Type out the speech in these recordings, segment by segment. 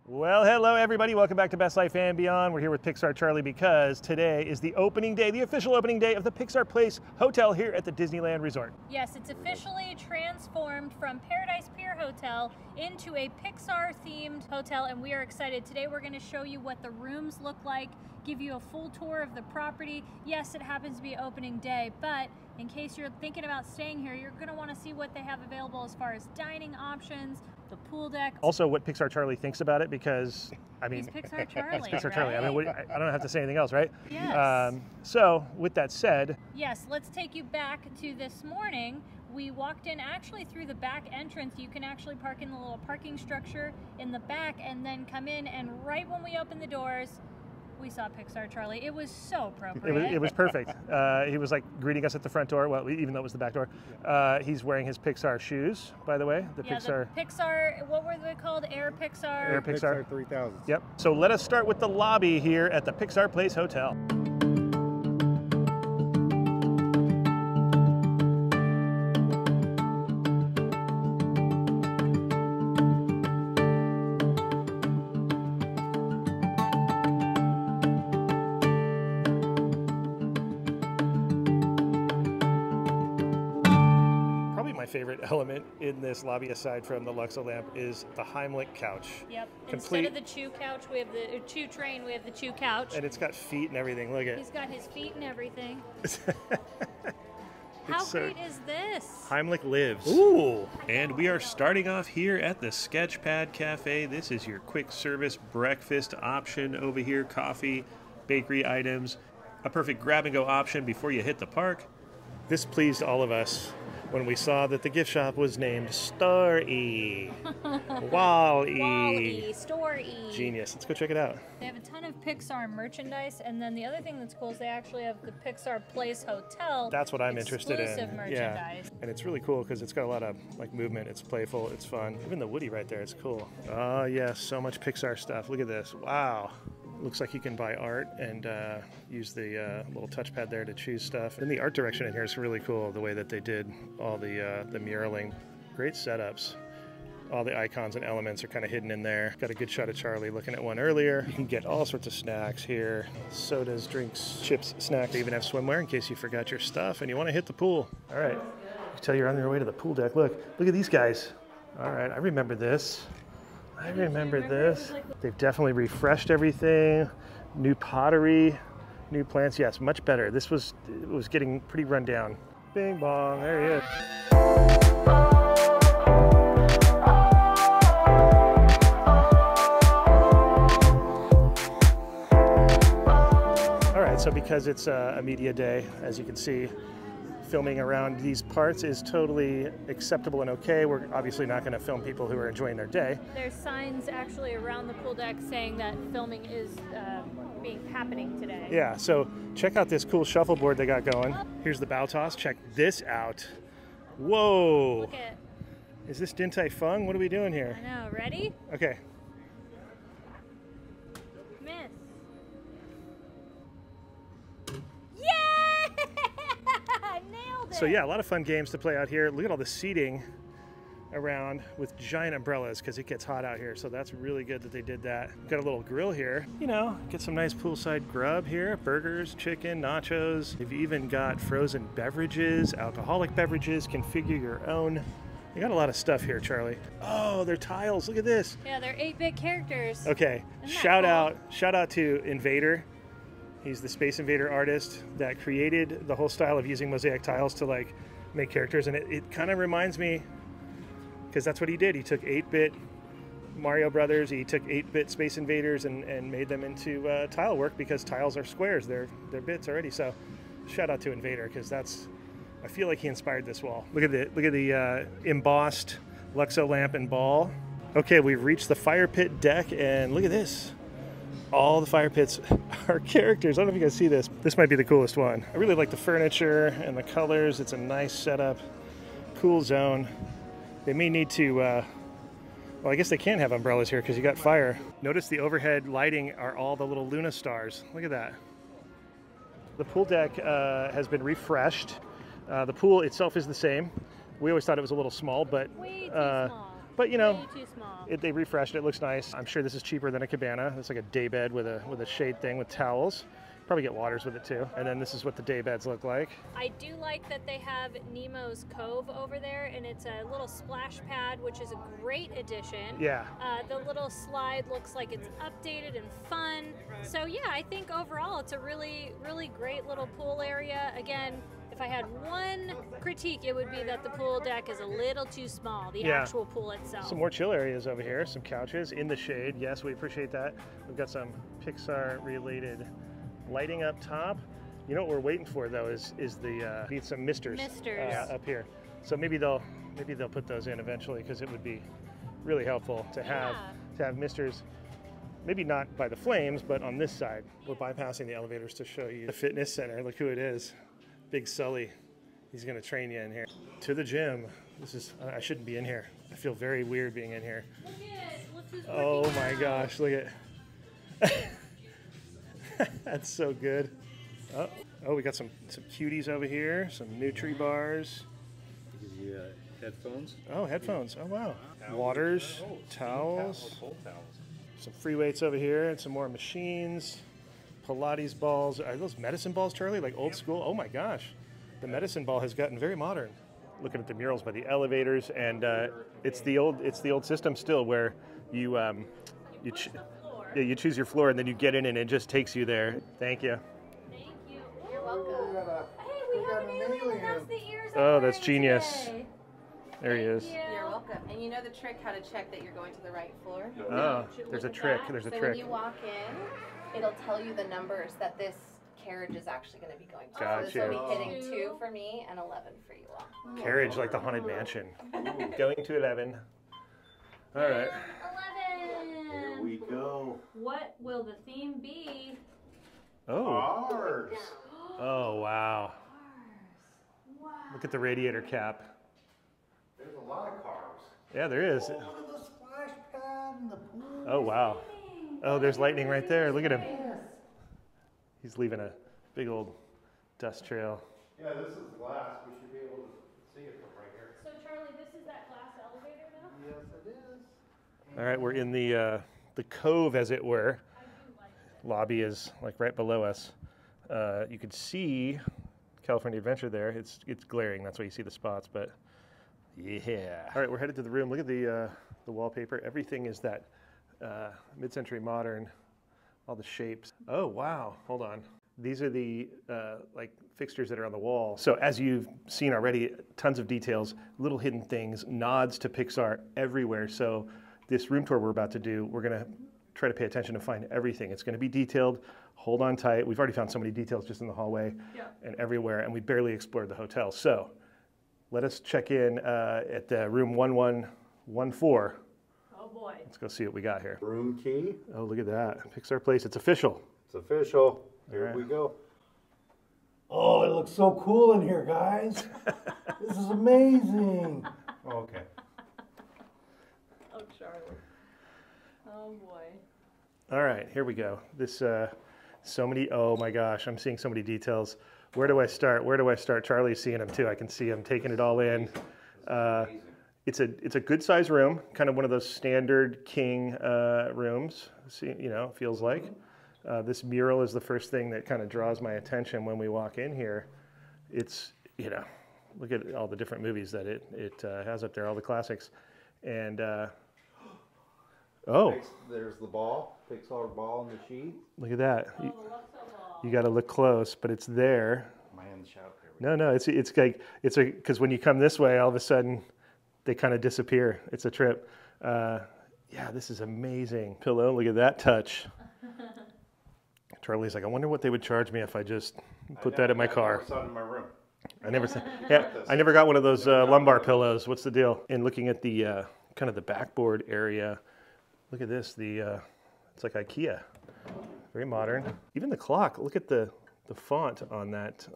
Well, hello everybody. Welcome back to Best Life and Beyond. We're here with Pixar Charlie because today is the opening day, the official opening day of the Pixar Place Hotel here at the Disneyland Resort. Yes, it's officially transformed from Paradise Pier Hotel into a Pixar-themed hotel, and we are excited. Today we're going to show you what the rooms look like, give you a full tour of the property. Yes, it happens to be opening day, but in case you're thinking about staying here, you're going to want to see what they have available as far as dining options, the pool deck. Also, what Pixar Charlie thinks about it, because, I mean, He's Pixar Charlie, it's Pixar right? Charlie. I mean, I don't have to say anything else, right? Yes. So, with that said... Yes, let's take you back to this morning. We walked in actually through the back entrance. You can actually park in the little parking structure in the back and then come in, and right when we opened the doors, we saw Pixar Charlie. It was so appropriate. It was perfect. He was like greeting us at the front door, well, even though it was the back door. He's wearing his Pixar shoes, by the way. The Pixar, what were they called? Air Pixar? Air Pixar 3000. Yep. So let us start with the lobby here at the Pixar Place Hotel. Favorite element in this lobby, aside from the Luxo lamp, is the Heimlich couch. Yep. Instead of the chew couch, we have the chew train. We have the chew couch. And it's got feet and everything. Look at. He's got his feet and everything. How great is this? Heimlich lives. Ooh! And we are starting off here at the Sketchpad Cafe. This is your quick service breakfast option over here. Coffee, bakery items, a perfect grab-and-go option before you hit the park. This pleased all of us when we saw that the gift shop was named Star-E. Wall-E. Wall-E, Store-E. Genius. Let's go check it out. They have a ton of Pixar merchandise, and then the other thing that's cool is they actually have the Pixar Place Hotel. That's what I'm interested in. Exclusive merchandise. Yeah. And it's really cool because it's got a lot of like movement. It's playful. It's fun. Even the Woody right there, it's cool. Oh yes, so much Pixar stuff. Look at this. Wow. Looks like you can buy art and use the little touchpad there to choose stuff. And the art direction in here is really cool, the way that they did all the muraling. Great setups. All the icons and elements are kind of hidden in there. Got a good shot of Charlie looking at one earlier. You can get all sorts of snacks here. Sodas, drinks, chips, snacks. They even have swimwear in case you forgot your stuff and you want to hit the pool. All right, you tell you're on your way to the pool deck. Look at these guys. All right, I remember this. I remember this. They've definitely refreshed everything. New pottery, new plants. Yes, much better. It was getting pretty run down. Bing bong, there he is. All right, so because it's a media day, as you can see, filming around these parts is totally acceptable and okay. We're obviously not going to film people who are enjoying their day. There's signs actually around the pool deck saying that filming is happening today. Yeah, so check out this cool shuffleboard they got going. Here's the bow toss. Check this out. Whoa! Look at. Is this Din Tai Fung? What are we doing here? I know. Ready? Okay. Miss. So yeah, a lot of fun games to play out here. Look at all the seating around with giant umbrellas because it gets hot out here. So that's really good that they did that. Got a little grill here. You know, get some nice poolside grub here. Burgers, chicken, nachos. They've even got frozen beverages, alcoholic beverages. Configure your own. You got a lot of stuff here, Charlie. Oh, they're tiles. Look at this. Yeah, they're 8-bit characters. Okay, shout out to Invader. He's the Space Invader artist that created the whole style of using mosaic tiles to like make characters, and it kind of reminds me, because that's what he did. He took 8-bit Mario Brothers, he took 8-bit Space Invaders and made them into tile work, because tiles are squares, they're bits already. So shout out to Invader, because I feel like he inspired this wall. Look at the embossed Luxo lamp and ball. Okay, we've reached the fire pit deck, and look at this. All the fire pits are characters. I don't know if you guys see this. This might be the coolest one. I really like the furniture and the colors. It's a nice setup. Cool zone. They may need to, well, I guess they can't have umbrellas here because you got fire. Notice the overhead lighting are all the little Luna stars. Look at that. The pool deck has been refreshed. The pool itself is the same. We always thought it was a little small, but way too small. But you know, way too small. they refreshed it. It looks nice. I'm sure this is cheaper than a cabana. It's like a day bed with a shade thing with towels. Probably get waters with it too. And then this is what the day beds look like. I do like that they have Nemo's Cove over there, and it's a little splash pad, which is a great addition. Yeah. The little slide looks like it's updated and fun. So yeah, I think overall it's a really, really great little pool area. Again, if I had one critique, it would be that the pool deck is a little too small, the actual pool itself. Some more chill areas over here, some couches in the shade. Yes, we appreciate that. We've got some Pixar related lighting up top. You know what we're waiting for though is need some misters, up here. So maybe they'll put those in eventually, because it would be really helpful to have misters. Maybe not by the flames, but on this side. We're bypassing the elevators to show you the fitness center. Look who it is. Big Sully. He's gonna train you in here. To the gym. I shouldn't be in here. I feel very weird being in here. Look at it. Look who's Oh working my out. gosh, look at that's so good. Oh, we got some cuties over here, some Nutri bars. Gives you headphones. Oh, headphones. Oh wow. Waters, towels. Cold towels. Some free weights over here and some more machines. Pilates balls. Are those medicine balls, Charlie? Like old school? Oh my gosh. The medicine ball has gotten very modern. Looking at the murals by the elevators, and it's the old system still, where you you choose your floor and then you get in and it just takes you there. Thank you. Thank you. You're welcome. Hey, we have an alien. That's the ears. Oh, I'm that's wearing genius. today. There he is. Thank you. You're welcome. And you know the trick how to check that you're going to the right floor? Oh, there's a Look at trick. that. There's a so trick. when you walk in, it'll tell you the numbers that this carriage is actually going to be going to. Gotcha. So this will be hitting 2 for me and 11 for you all. Carriage like the Haunted Mansion. Going to 11. All right. 11. Here we go. What will the theme be? Oh. Cars. Oh, wow. Wow. Look at the radiator cap. There's a lot of cars. Yeah, there is. Oh, look at the splash pad and the pool. Oh, wow. Oh, there's lightning right there. Look at him. He's leaving a big old dust trail. Yeah, this is glass. We should be able to see it from right here. So Charlie, this is that glass elevator now? Yes, it is. All right, we're in the cove, as it were. I do like it. Lobby is like right below us. You can see California Adventure there. It's glaring. That's why you see the spots. But yeah. All right, we're headed to the room. Look at the wallpaper. Everything is that mid-century modern. All the shapes. Oh wow! Hold on. These are the like fixtures that are on the wall. So as you've seen already, tons of details, little hidden things, nods to Pixar everywhere. So this room tour we're about to do, we're gonna try to pay attention to find everything. It's gonna be detailed. Hold on tight. We've already found so many details just in the hallway and everywhere, and we barely explored the hotel. So let us check in at room 1114. Oh boy. Let's go see what we got here. Room key. Oh, look at that. Pixar Place. It's official. It's official. Here All right. we go. Oh, it looks so cool in here, guys. This is amazing. Okay. Oh Charlie. Oh boy. All right, here we go. This, so many, oh my gosh, I'm seeing so many details. Where do I start? Where do I start? Charlie's seeing them too. I can see him taking it all in. It's a good size room, kind of one of those standard king rooms. See, you know, feels like. This mural is the first thing that kind of draws my attention when we walk in here. It's, you know, look at all the different movies that it has up there, all the classics. And, oh, There's the ball. Pixar ball in the sheet. look at that. Oh, the Luxo ball. You got to look close, but it's there. My hand's out there. No, it's like, because when you come this way, all of a sudden, they kind of disappear. It's a trip. Yeah, this is amazing. Pillow, look at that touch. Charlie's like, I wonder what they would charge me if I just put that in my car. It's in my room. I never got one of those lumbar pillows. What's the deal? And looking at the kind of the backboard area, look at this. It's like IKEA. Very modern. Even the clock. Look at the font on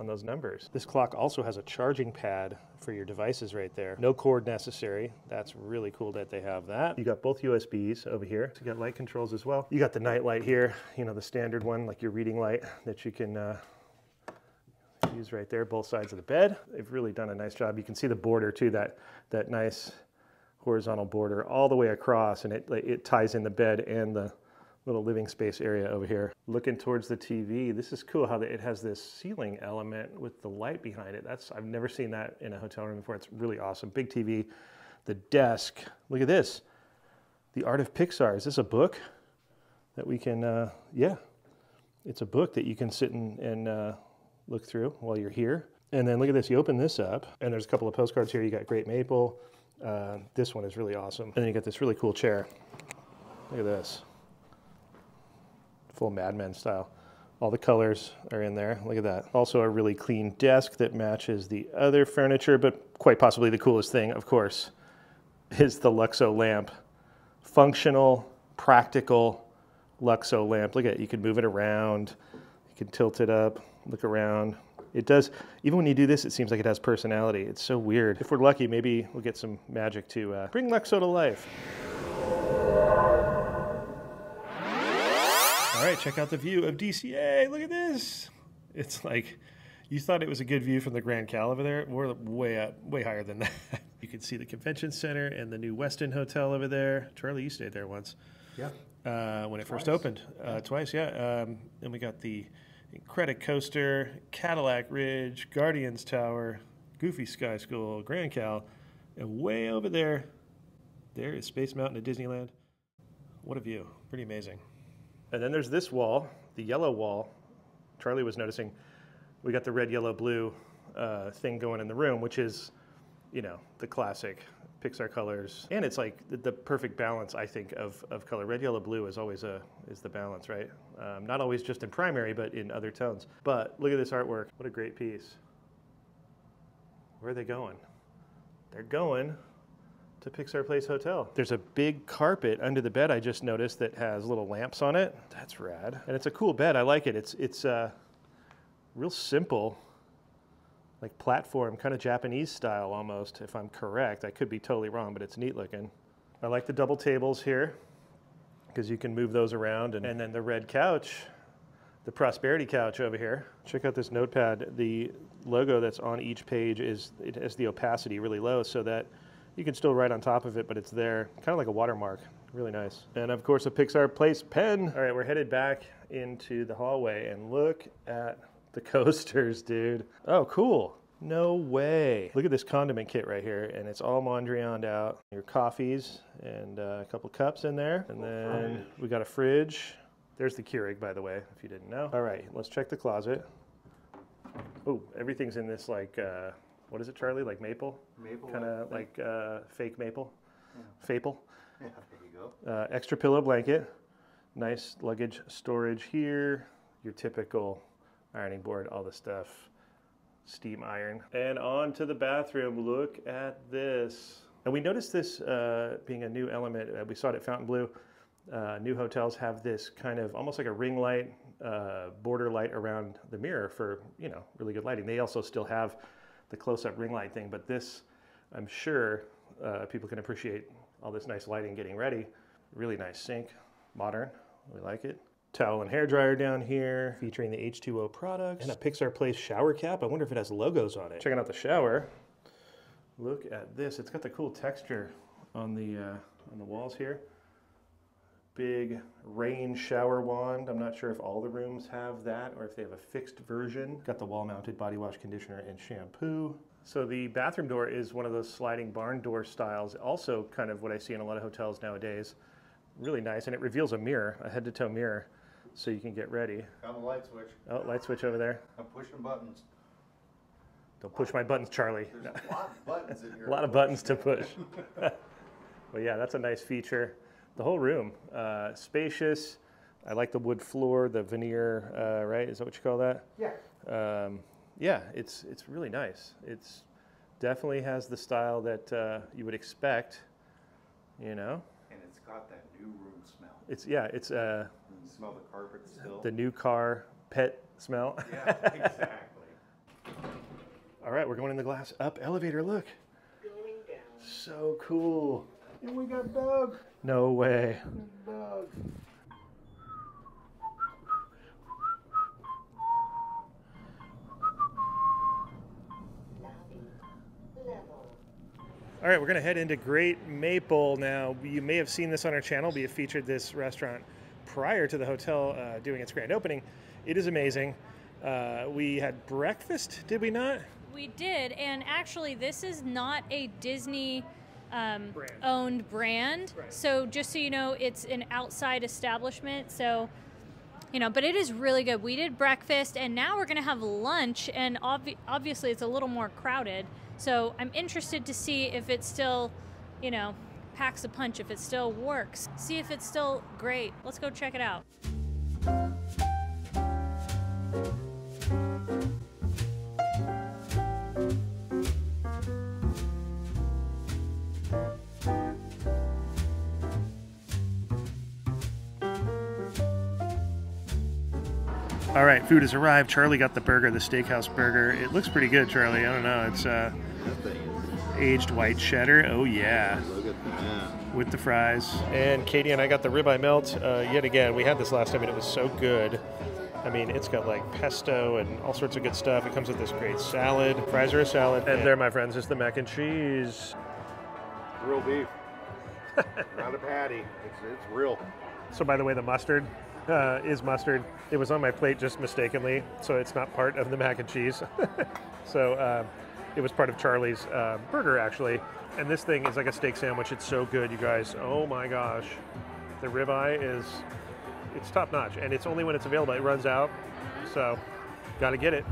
those numbers. This clock also has a charging pad for your devices right there. No cord necessary. That's really cool that they have that. You got both USBs over here. So you got light controls as well. You got the night light here, you know, the standard one, like your reading light that you can use right there, both sides of the bed. They've really done a nice job. You can see the border too, that nice horizontal border all the way across, and it ties in the bed and the little living space area over here. Looking towards the TV, this is cool how it has this ceiling element with the light behind it. I've never seen that in a hotel room before. It's really awesome. Big TV, the desk. Look at this. The Art of Pixar. Is this a book that we can, yeah, it's a book that you can sit and look through while you're here. And then look at this, you open this up, and there's a couple of postcards here. You got Great Maple. This one is really awesome. And then you got this really cool chair. Look at this. Full Mad Men style. All the colors are in there. Look at that. Also a really clean desk that matches the other furniture, but quite possibly the coolest thing, of course, is the Luxo lamp. Functional, practical Luxo lamp. Look at it. You can move it around. You can tilt it up, look around. It does, even when you do this, it seems like it has personality. It's so weird. If we're lucky, maybe we'll get some magic to bring Luxo to life. All right, check out the view of DCA. Look at this. It's like, you thought it was a good view from the Grand Cal over there. We're way up, way higher than that. You can see the convention center and the new Westin Hotel over there. Charlie, you stayed there once. Yeah. When it first opened. Twice, yeah. And we got the Credit Coaster, Cadillac Ridge, Guardians Tower, Goofy Sky School, Grand Cal, and way over there, there is Space Mountain at Disneyland. What a view. Pretty amazing. And then there's this wall, the yellow wall. Charlie was noticing we got the red, yellow, blue thing going in the room, which is, you know, the classic Pixar colors. And it's like the perfect balance, I think, of color. Red, yellow, blue is always is the balance, right? Not always just in primary, but in other tones. But look at this artwork. What a great piece. Where are they going? They're going to Pixar Place Hotel. There's a big carpet under the bed I just noticed that has little lamps on it. That's rad. And it's a cool bed. I like it. It's real simple, like platform, kind of Japanese style almost, if I'm correct. I could be totally wrong, but it's neat looking. I like the double tables here because you can move those around. And then the red couch, the prosperity couch over here. Check out this notepad. The logo that's on each page it has the opacity really low so that you can still write on top of it, but it's there, kind of like a watermark. Really nice. And of course, a Pixar Place pen. All right, we're headed back into the hallway, and look at the coasters, dude. Oh, cool. No way. Look at this condiment kit right here, and it's all Mondrian'd out. Your coffees and a couple cups in there. And then we got a fridge. There's the Keurig, by the way, if you didn't know. All right, let's check the closet. Oh, everything's in this like, what is it, Charlie? Like maple? Maple. Kind of like fake maple? Yeah. Faple. Yeah, there you go. Extra pillow blanket. Nice luggage storage here. Your typical ironing board, all the stuff. Steam iron. And on to the bathroom. Look at this. And we noticed this being a new element. We saw it at Fontainebleau. New hotels have this kind of almost like a ring light, border light around the mirror for, you know, really good lighting. They also still have the close-up ring light thing, but this, I'm sure people can appreciate all this nice lighting getting ready. Really nice sink, modern, we like it. Towel and hair dryer down here, featuring the H2O products, and a Pixar Place shower cap. I wonder if it has logos on it. Checking out the shower. Look at this, it's got the cool texture on the walls here. Big rain shower wand. I'm not sure if all the rooms have that or if they have a fixed version. Got the wall-mounted body wash, conditioner, and shampoo. So the bathroom door is one of those sliding barn door styles. Also kind of what I see in a lot of hotels nowadays. Really nice, and it reveals a mirror, a head-to-toe mirror, so you can get ready. Got a light switch. Oh, light switch over there. I'm pushing buttons. Don't push my buttons, Charlie. There's a lot of buttons in here. A lot of buttons to push. But yeah, that's a nice feature. The whole room, spacious. I like the wood floor, the veneer, right? Is that what you call that? Yeah. Yeah, it's really nice. It's definitely has the style that you would expect, you know? And it's got that new room smell. It's You smell the carpet still. the new car pet smell. Yeah, exactly. All right, we're going in the glass up elevator, look. Going down. So cool. And we got Doug. No way. Doug. Lobby level. All All right, we're gonna head into Great Maple now. You may have seen this on our channel. We have featured this restaurant prior to the hotel doing its grand opening. It is amazing. We had breakfast, did we not? We did, and actually this is not a Disney owned brand. Right. So just so you know, it's an outside establishment. So, you know, but it is really good. We did breakfast, and now we're gonna have lunch, and obviously it's a little more crowded. So I'm interested to see if it still, you know, packs a punch, if it still works. See if it's still great. Let's go check it out. All right, food has arrived. Charlie got the burger, the steakhouse burger. It looks pretty good, Charlie. I don't know. It's aged white cheddar. Oh, yeah. Look at that. With the fries. And Katie and I got the ribeye melt yet again. We had this last time and it was so good. I mean, it's got like pesto and all sorts of good stuff. It comes with this great salad. Fries are a salad. And there, my friends, is the mac and cheese. Real beef. Not a patty. It's real. So by the way, the mustard is mustard. It was on my plate just mistakenly, so it's not part of the mac and cheese. So it was part of Charlie's burger, actually. And this thing is like a steak sandwich. It's so good, you guys. Oh my gosh. The ribeye it's top notch, and it's only when it's available. It runs out, so gotta get it.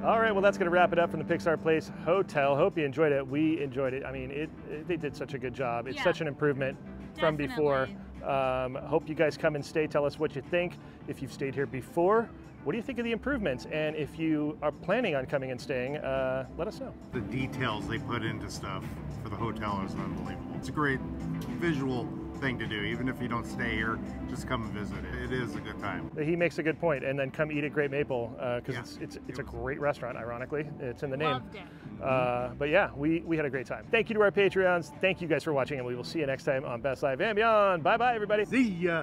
All right, well, that's going to wrap it up from the Pixar Place Hotel. Hope you enjoyed it. We enjoyed it. I mean, they did such a good job. It's such an improvement from before. Hope you guys come and stay. Tell us what you think. If you've stayed here before, what do you think of the improvements? And if you are planning on coming and staying, let us know. The details they put into stuff for the hotel is unbelievable. It's a great visual thing to do. Even if you don't stay here, just come and visit. It is a good time. He makes a good point. And then come eat at Great Maple, because it's a great restaurant, ironically. It's in the name. Loved it. But yeah, we had a great time. Thank you to our Patreons. Thank you guys for watching, and we will see you next time on Best Life and Beyond. Bye-bye, everybody. See ya!